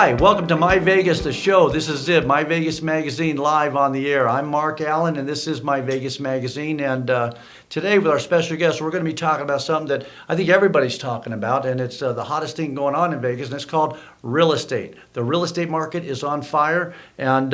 Hi, welcome to My Vegas, the show. This is it, My Vegas Magazine live on the air. I'm Mark Allen, and this is My Vegas Magazine. And today, with our special guest, we're going to be talking about something that I think everybody's talking about, and it's the hottest thing going on in Vegas, and it's called real estate. The real estate market is on fire, and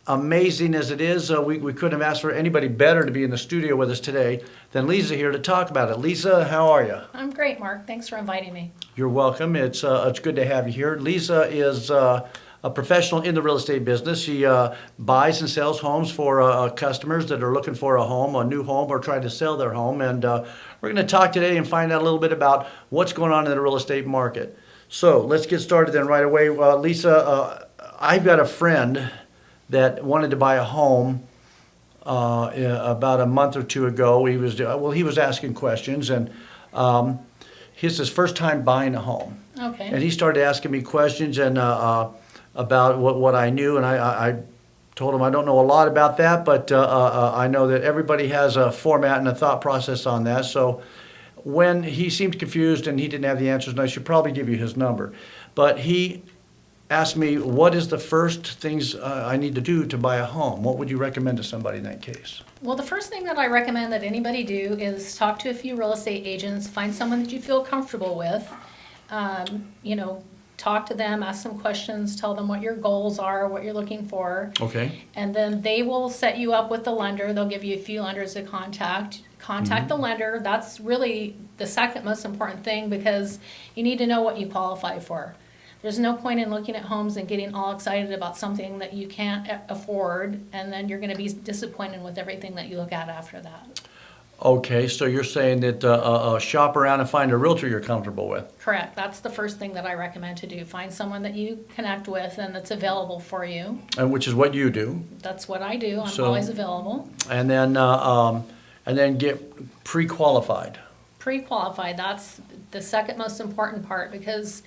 amazing as it is, we couldn't have asked for anybody better to be in the studio with us today than Leza here to talk about it. Leza, how are you? I'm great, Mark. Thanks for inviting me. You're welcome. It's good to have you here. Leza is a professional in the real estate business. She buys and sells homes for customers that are looking for a new home, or trying to sell their home. And we're going to talk today and find out a little bit about what's going on in the real estate market. So let's get started then right away. Leza, I've got a friend that wanted to buy a home about a month or two ago. He was asking questions, and it's his first time buying a home. Okay. And he started asking me questions and about what I knew, and I told him I don't know a lot about that, but I know that everybody has a format and a thought process on that. So when he seemed confused and he didn't have the answers, and I should probably give you his number, but he asked me, what is the first things I need to do to buy a home? What would you recommend to somebody in that case? Well, the first thing that I recommend that anybody do is talk to a few real estate agents, find someone that you feel comfortable with. Talk to them, ask some questions, tell them what your goals are, what you're looking for. Okay. And then they will set you up with the lender. They'll give you a few lenders to contact. Contact the lender. That's really the second most important thing, because you need to know what you qualify for. There's no point in looking at homes and getting all excited about something that you can't afford, and then you're going to be disappointed with everything that you look at after that. Okay, so you're saying that shop around and find a realtor you're comfortable with. Correct. That's the first thing that I recommend to do. Find someone that you connect with and that's available for you. And which is what you do. That's what I do. I'm always available. And then get pre-qualified. Pre-qualified. That's the second most important part, because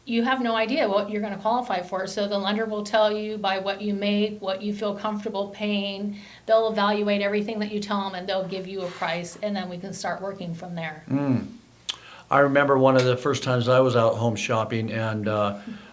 you have no idea what you're going to qualify for. So the lender will tell you by what you make, what you feel comfortable paying. They'll evaluate everything that you tell them, and they'll give you a price, and then we can start working from there. I remember one of the first times I was out home shopping and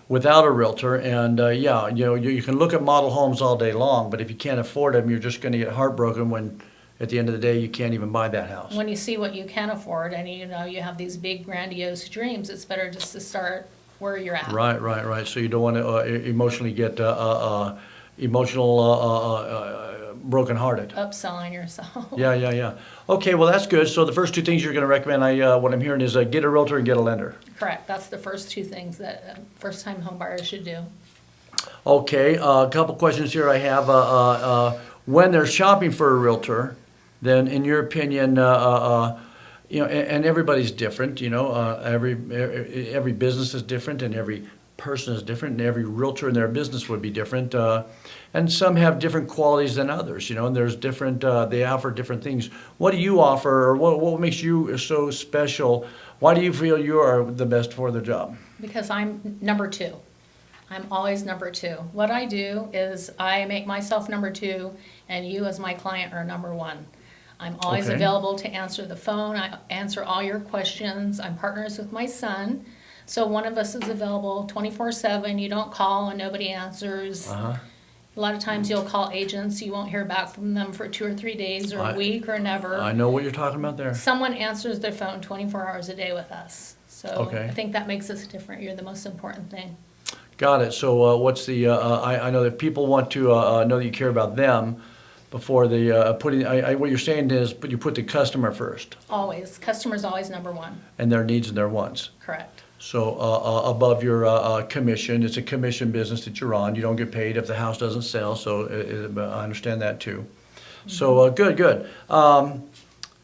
without a realtor, and you can look at model homes all day long, but if you can't afford them, you're just going to get heartbroken when at the end of the day you can't even buy that house. When you see what you can afford, and you have these big grandiose dreams, it's better just to start where you're at. Right. So you don't want to emotionally get brokenhearted. Upselling yourself. Yeah. Okay, well that's good. So the first two things you're going to recommend, what I'm hearing is get a realtor and get a lender. Correct. That's the first two things that first-time home buyers should do. Okay, a couple questions here I have. When they're shopping for a realtor, then in your opinion, and everybody's different, every business is different, and every person is different, and every realtor in their business would be different, and some have different qualities than others, and there's different, they offer different things. What do you offer, or what makes you so special? Why do you feel you are the best for the job? Because I'm number two. I'm always number two. What I do is I make myself number two, and you as my client are number one. I'm always available to answer the phone. I answer all your questions. I'm partners with my son. So one of us is available 24/7. You don't call and nobody answers. A lot of times you'll call agents. You won't hear back from them for 2 or 3 days or a week or never. I know what you're talking about there. Someone answers their phone 24 hours a day with us. So I think that makes us different. You're the most important thing. Got it. So what's the, I know that people want to know that you care about them before the what you're saying is, but you put the customer first. Always. Customer's always number one. And their needs and their wants. Correct. So above your commission, it's a commission business that you're on. You don't get paid if the house doesn't sell, so I understand that too. So good.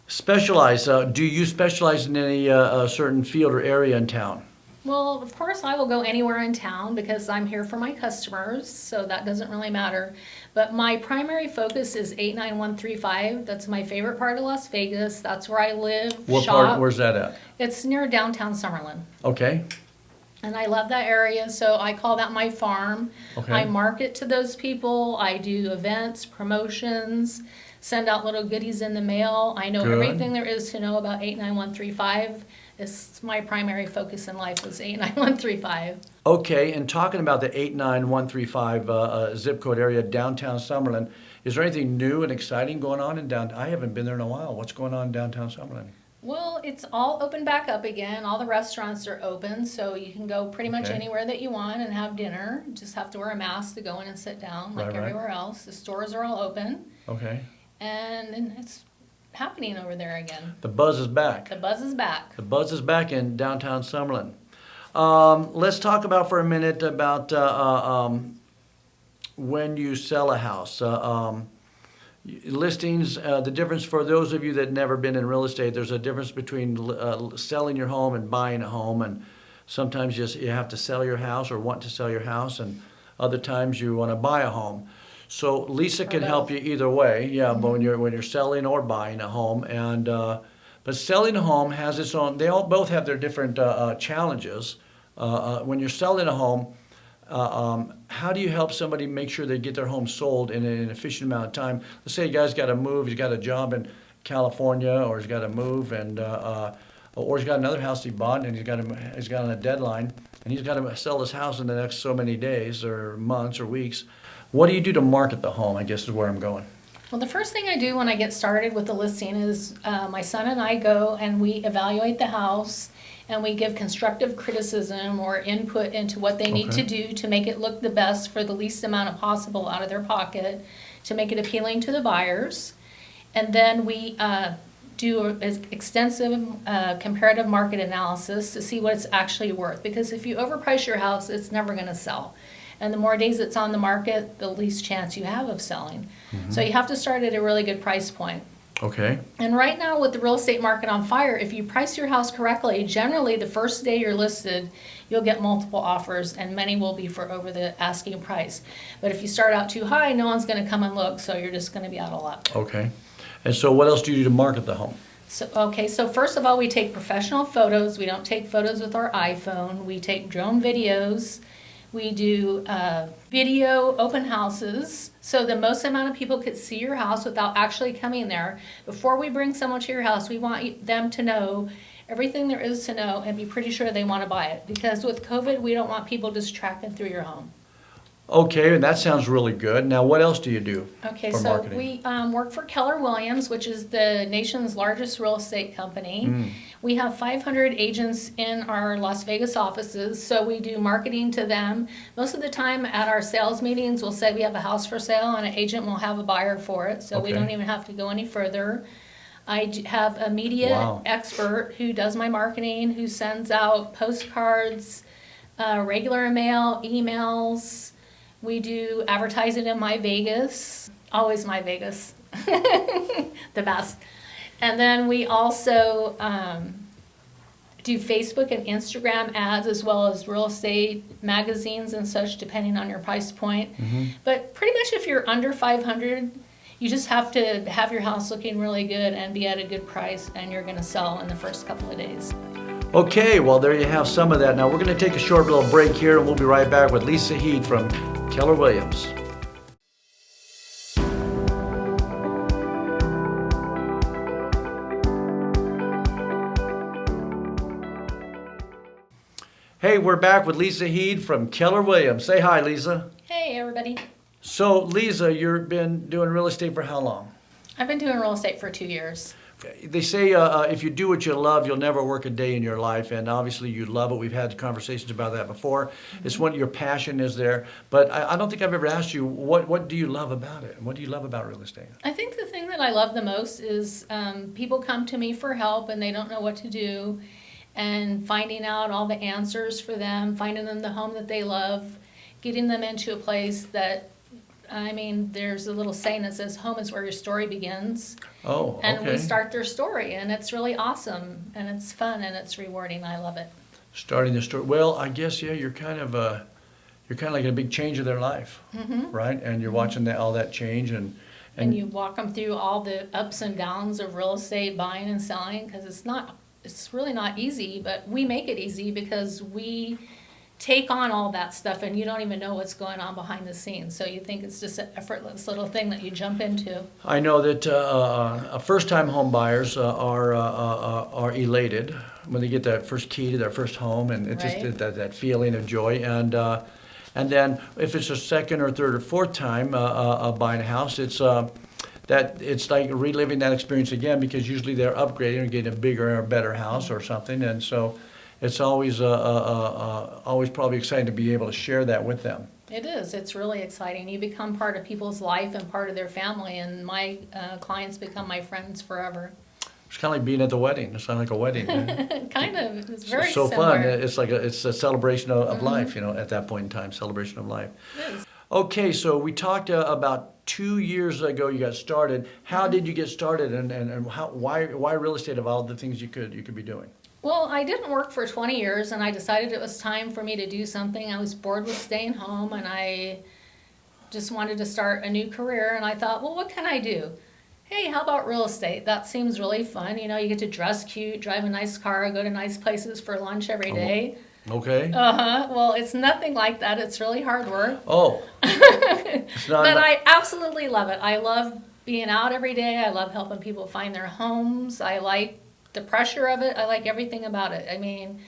Specialize. Do you specialize in any certain field or area in town? Well, of course, I will go anywhere in town because I'm here for my customers, so that doesn't really matter. But my primary focus is 89135. That's my favorite part of Las Vegas. That's where I live, What shop. part? Where's that at? It's near downtown Summerlin. Okay. And I love that area, so I call that my farm. Okay. I market to those people. I do events, promotions, send out little goodies in the mail. I know Good. everything there is to know about 89135. It's my primary focus in life is 89135. Okay, and talking about the 89135 zip code area, downtown Summerlin, is there anything new and exciting going on in downtown? I haven't been there in a while. What's going on in downtown Summerlin? Well, it's all open back up again. All the restaurants are open, so you can go pretty much Okay. anywhere that you want and have dinner. You just have to wear a mask to go in and sit down like Right. everywhere else. The stores are all open, Okay. and it's happening over there again. The buzz is back. The buzz is back. The buzz is back in downtown Summerlin. Let's talk about for a minute about when you sell a house. Listings, the difference for those of you that never been in real estate, there's a difference between selling your home and buying a home. And sometimes you have to sell your house or want to sell your house, and other times you want to buy a home. So Leza can help you either way, yeah, but when you're selling or buying a home, and but selling a home has its own. They all both have their different challenges. When you're selling a home, how do you help somebody make sure they get their home sold in an efficient amount of time? Let's say a guy's got to move, he's got a job in California, or he's got to move, and or he's got another house he bought, and he's got on a deadline, and he's got to sell his house in the next so many days, or months, or weeks. What do you do to market the home, I guess is where I'm going. Well, the first thing I do when I get started with the listing is my son and I go and we evaluate the house and we give constructive criticism or input into what they need to do to make it look the best for the least amount of possible out of their pocket, to make it appealing to the buyers. And then we do an extensive comparative market analysis to see what it's actually worth. Because if you overprice your house, it's never going to sell. And the more days it's on the market, the least chance you have of selling. So you have to start at a really good price point. Okay. And right now with the real estate market on fire, if you price your house correctly, generally the first day you're listed, you'll get multiple offers and many will be for over the asking price. But if you start out too high, no one's going to come and look, so you're just going to be out of luck. Okay. And so what else do you do to market the home? So first of all, we take professional photos. We don't take photos with our iPhone. We take drone videos. We do video open houses, so the most amount of people could see your house without actually coming there. Before we bring someone to your house, we want them to know everything there is to know and be pretty sure they want to buy it. Because with COVID, we don't want people just tracking through your home. Okay, and that sounds really good. Now, what else do you do Okay, for so marketing? we work for Keller Williams, which is the nation's largest real estate company. We have 500 agents in our Las Vegas offices, so we do marketing to them. Most of the time at our sales meetings, we'll say we have a house for sale and an agent will have a buyer for it, so we don't even have to go any further. I have a media expert who does my marketing, who sends out postcards, regular mail, emails. We do advertising in MyVegas, always MyVegas, the best. And then we also do Facebook and Instagram ads as well as real estate magazines and such, depending on your price point. But pretty much if you're under 500, you just have to have your house looking really good and be at a good price, and you're going to sell in the first couple of days. Okay, well, there you have some of that. Now, we're going to take a short little break here, and we'll be right back with Leza Heed from Keller Williams. Hey, we're back with Leza Heed from Keller Williams. Say hi, Leza. Hey, everybody. So, Leza, you've been doing real estate for how long? I've been doing real estate for 2 years. They say if you do what you love, you'll never work a day in your life, and obviously you love it. We've had conversations about that before. It's when your passion is there. But I don't think I've ever asked you, what do you love about it? What do you love about real estate? I think the thing that I love the most is people come to me for help and they don't know what to do, and finding out all the answers for them, finding them the home that they love, getting them into a place that, I mean, there's a little saying that says, home is where your story begins. Oh, okay. And we start their story, and it's really awesome, and it's fun, and it's rewarding. I love it. Starting the story. Well, I guess, yeah, you're kind of like in a big change of their life, right? And you're watching all that change, and you walk them through all the ups and downs of real estate, buying and selling, because it's really not easy, but we make it easy because we take on all that stuff and you don't even know what's going on behind the scenes. So you think it's just an effortless little thing that you jump into. I know that first-time home buyers are elated when they get that first key to their first home, and it's Right. just that feeling of joy. And then if it's a second or third or fourth time buying a house, it's like reliving that experience again, because usually they're upgrading and getting a bigger or better house or something, and so it's always probably exciting to be able to share that with them. It is. It's really exciting. You become part of people's life and part of their family, and my clients become my friends forever. It's kind of like being at the wedding. It's kind of like a wedding. Kind of. It's very so similar. fun. It's a celebration of life, at that point in time, celebration of life. It is. Okay, so we talked about 2 years ago you got started. How did you get started, and why real estate of all the things you could be doing? Well, I didn't work for 20 years, and I decided it was time for me to do something. I was bored with staying home, and I just wanted to start a new career, and I thought, well, what can I do? Hey, how about real estate? That seems really fun. You get to dress cute, drive a nice car, go to nice places for lunch every day. Okay. Uh-huh. Well, it's nothing like that. It's really hard work. Oh. It's not. But I absolutely love it. I love being out every day. I love helping people find their homes. I like the pressure of it. I like everything about it. I mean,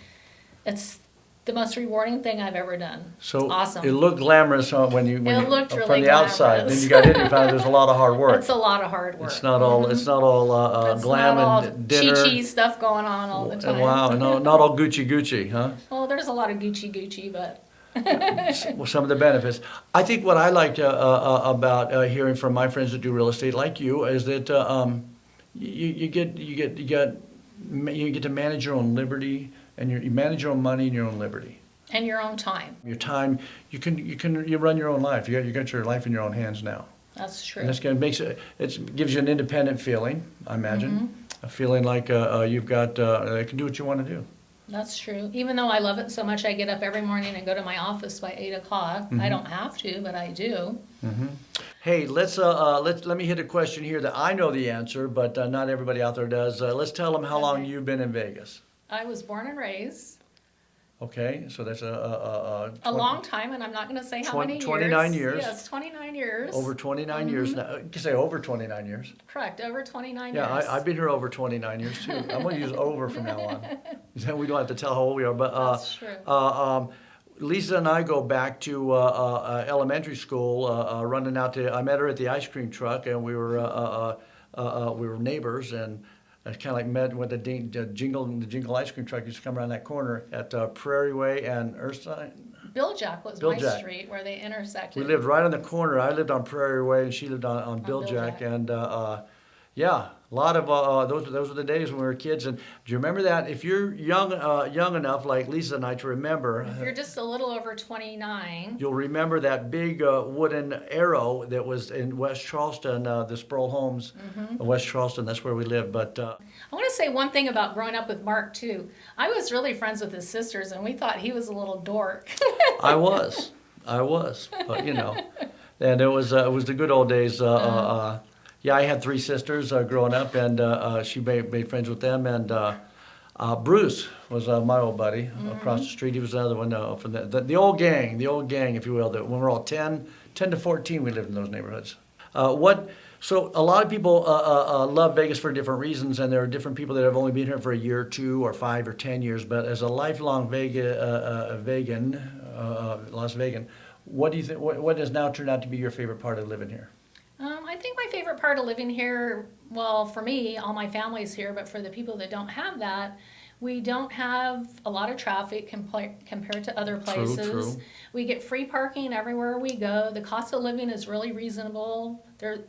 it's the most rewarding thing I've ever done. So it's awesome. It looked glamorous when you looked from really the outside. glamorous. Then you got in and found there's a lot of hard work. It's a lot of hard work. It's not all. It's not all It's glam not all and dinner. chi-chi stuff going on all the time. Wow, no, not all Gucci, huh? Well, there's a lot of Gucci, but Well, some of the benefits. I think what I liked about hearing from my friends that do real estate, like you, is that you get to manage your own liberty, and you manage your own money and your own liberty. and your own time. Your time, you run your own life. You got your life in your own hands now. That's true. And it gives you an independent feeling, I imagine, a feeling like you've got you can do what you want to do. That's true. Even though I love it so much, I get up every morning and go to my office by 8 o'clock. I don't have to, but I do. Hey, let me hit a question here that I know the answer, but not everybody out there does. Let's tell them how long you've been in Vegas. I was born and raised Okay, so that's a long time, and I'm not going to say how many years. 29 years. Yes, 29 years. Over 29 years now. You can say over 29 years. Correct, over 29 Yeah, years. I've been here over 29 years too. I'm going to use over from now on. Then we don't have to tell how old we are. But That's true. Lisa and I go back to elementary school. Running out to, I met her at the ice cream truck, and we were neighbors, and I kind of like met with the jingle ice cream truck used to come around that corner at Prairie Way and Erskine. Bill Jack was my street where they intersected. We lived right on the corner. I lived on Prairie Way, and she lived on Bill Jack. And yeah, a lot of those were the days when we were kids. And do you remember that? If you're young enough, like Lisa and I, to remember, If you're just a little over 29, you'll remember that big wooden arrow that was in West Charleston, the Sproul Homes, West Charleston. That's where we lived. But I want to say one thing about growing up with Mark too. I was really friends with his sisters, and we thought he was a little dork. I was, but and it was the good old days. Yeah, I had 3 sisters growing up, and she made friends with them. And Bruce was my old buddy across the street. He was another one from the old gang, if you will. When we were all 10 to 14, we lived in those neighborhoods. So a lot of people love Vegas for different reasons, and there are different people that have only been here for a year or 2 or 5 or 10 years. But as a lifelong Vegan, Las Vegan, what do you think? What has now turned out to be your favorite part of living here? I think my favorite part of living here, well, for me, all my family's here, but for the people that don't have that, we don't have a lot of traffic compared to other places. True. We get free parking everywhere we go. The cost of living is really reasonable. There are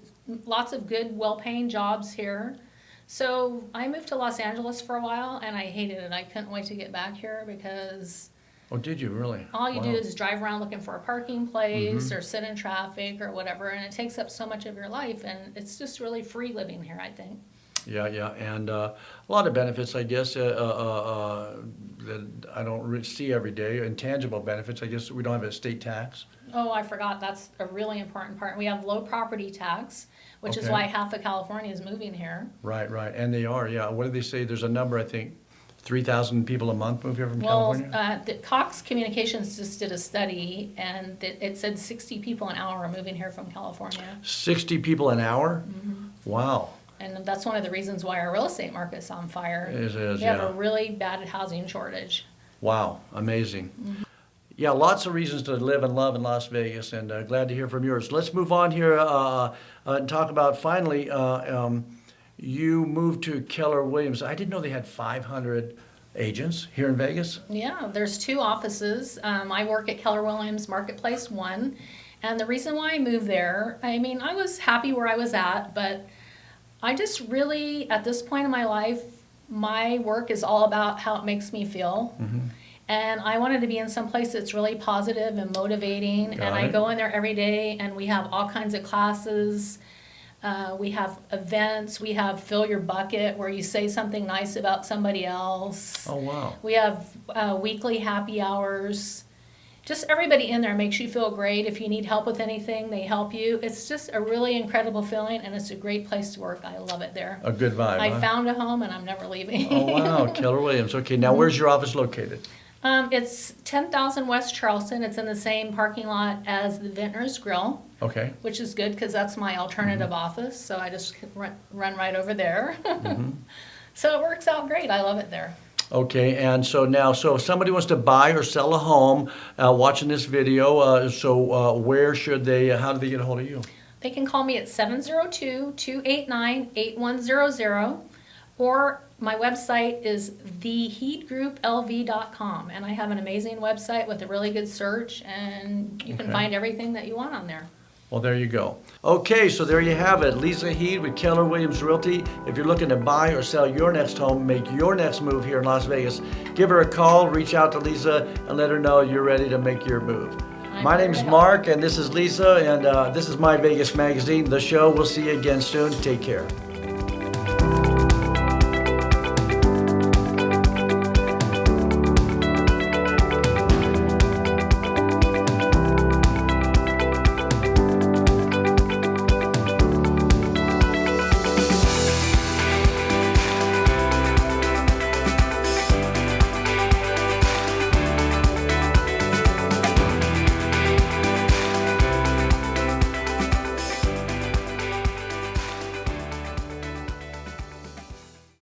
lots of good, well-paying jobs here. So I moved to Los Angeles for a while, and I hated it. I couldn't wait to get back here because Oh, did you really? all you do is drive around looking for a parking place or sit in traffic or whatever, and it takes up so much of your life, and it's just really free living here, I think. Yeah, and a lot of benefits, I guess, that I don't see every day. Intangible benefits, I guess. We don't have a state tax. Oh, I forgot. That's a really important part. We have low property tax, which is Okay. why half of California is moving here. Right, and they are, yeah. What did they say? There's a number, I think, 3,000 people a month move here from Well, California? the Cox Communications just did a study, and it said 60 people an hour are moving here from California. 60 people an hour? Wow. And that's one of the reasons why our real estate market's on fire. It is, We have yeah. a really bad housing shortage. Wow, amazing. Yeah, lots of reasons to live and love in Las Vegas, and glad to hear from yours. Let's move on here and talk about finally, you moved to Keller Williams. I didn't know they had 500 agents here in Vegas. Yeah, there's 2 offices. I work at Keller Williams Marketplace 1. And the reason why I moved there, I mean, I was happy where I was at, but I just really, at this point in my life, my work is all about how it makes me feel. And I wanted to be in some place that's really positive and motivating. Got and I it. go in there every day, and we have all kinds of classes. We have events. We have Fill Your Bucket, where you say something nice about somebody else. Oh, wow. We have weekly happy hours. Just everybody in there makes you feel great. If you need help with anything, they help you. It's just a really incredible feeling, and it's a great place to work. I love it there. A good vibe, I huh? found a home, and I'm never leaving. Oh, wow, Keller Williams. Okay, now where's your office located? It's 10,000 West Charleston. It's in the same parking lot as the Vintner's Grill, Okay. which is good because that's my alternative office. So I just run right over there. So it works out great. I love it there. Okay, and so now, so if somebody wants to buy or sell a home watching this video, where should they, how do they get a hold of you? They can call me at 702-289-8100, or my website is theheedgrouplv.com, and I have an amazing website with a really good search, and you can Okay. find everything that you want on there. Well, there you go. Okay, so there you have it. Leza Heed with Keller Williams Realty. If you're looking to buy or sell your next home, make your next move here in Las Vegas, give her a call, reach out to Leza, and let her know you're ready to make your move. My here name's to help. Mark, and this is Leza, and this is MyVegas Magazine, the show. We'll see you again soon. Take care.